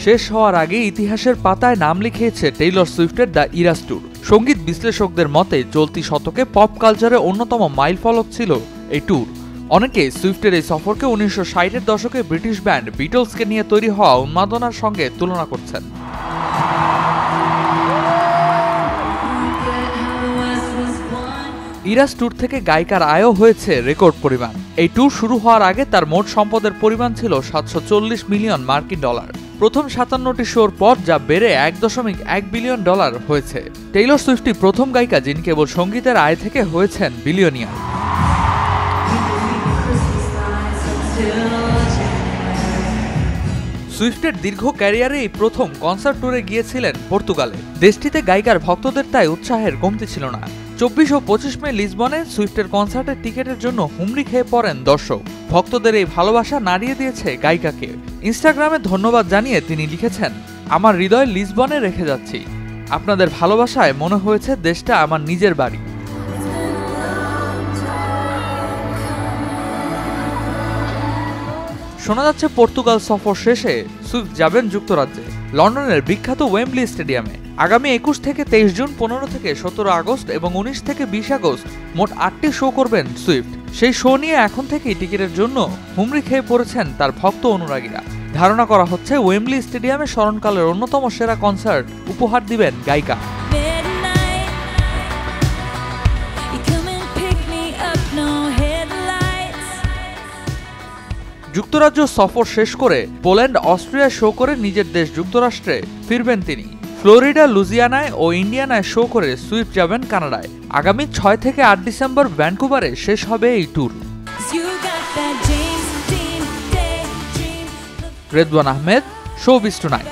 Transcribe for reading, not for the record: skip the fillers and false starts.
শেষ হওয়ার আগে ইতিহাসের পাতায় নাম লিখিয়েছে টেইলর সুইফটের দ্য ইরাস ট্যুর। সঙ্গীত বিশ্লেষকদের মতে চলতি শতকে পপ কালচারের অন্যতম মাইলফলক ছিল এই ট্যুর। অনেকে সুইফটের এই সফরকে 1960-এর দশকে ব্রিটিশ ব্যান্ড বিটলসকে নিয়ে তৈরি হওয়া উন্মাদনার সঙ্গে তুলনা করছেন। ইরাস ট্যুর থেকে গায়িকার আয়ও হয়েছে রেকর্ড পরিমাণ। এই ট্যুর শুরু হওয়ার আগে তার মোট সম্পদের পরিমাণ ছিল $740 মিলিয়ন। প্রথম 57টি শোর পর যা বেড়ে $1.1 বিলিয়ন হয়েছে। টেইলর সুইফটই প্রথম গায়িকা যিনি কেবল সঙ্গীতের আয় থেকে হয়েছেন বিলিয়নিয়ার। সুইফটের দীর্ঘ ক্যারিয়ারে এই প্রথম কনসার্ট ট্যুরে গিয়েছিলেন পর্তুগালে। দেশটিতে গায়িকার ভক্তদের তাই উৎসাহের কমতি ছিল না। 24 ও 25 মে লিসবনে সুইফটের কনসার্টের টিকেটের জন্য হুমড়ি খেয়ে পড়েন দর্শক। ভক্তদের এই ভালোবাসা নাড়িয়ে দিয়েছে গায়িকাকে। ইনস্টাগ্রামে ধন্যবাদ জানিয়ে তিনি লিখেছেন, আমার হৃদয় লিসবনে রেখে যাচ্ছি। আপনাদের ভালোবাসায় মনে হয়েছে দেশটা আমার নিজের বাড়ি। শোনা যাচ্ছে পর্তুগাল সফর শেষে সুইফট যাবেন যুক্তরাজ্যে, লন্ডনের বিখ্যাত ওয়েম্বলি স্টেডিয়ামে। আগামী 21 থেকে 23 জুন, 15 থেকে 17 আগস্ট এবং 19 থেকে 20 আগস্ট মোট 8টি শো করবেন সুইফট। সেই শো নিয়ে এখন থেকেই টিকিটের জন্য হুমড়ি খেয়ে পড়েছেন তার ভক্ত অনুরাগীরা। ধারণা করা হচ্ছে ওয়েম্বলি স্টেডিয়ামে স্মরণকালের অন্যতম সেরা কনসার্ট উপহার দিবেন গায়িকা। যুক্তরাজ্য সফর শেষ করে পোল্যান্ড, অস্ট্রিয়া শো করে নিজের দেশ যুক্তরাষ্ট্রে ফিরবেন তিনি। ফ্লোরিডা, লুজিয়ানায় ও ইন্ডিয়ানায় শো করে সুইফট যাবেন কানাডায়। আগামী 6 থেকে 8 ডিসেম্বর ভ্যানকুভারে শেষ হবে এই tour. Redwan Ahmed, showbiz tonight.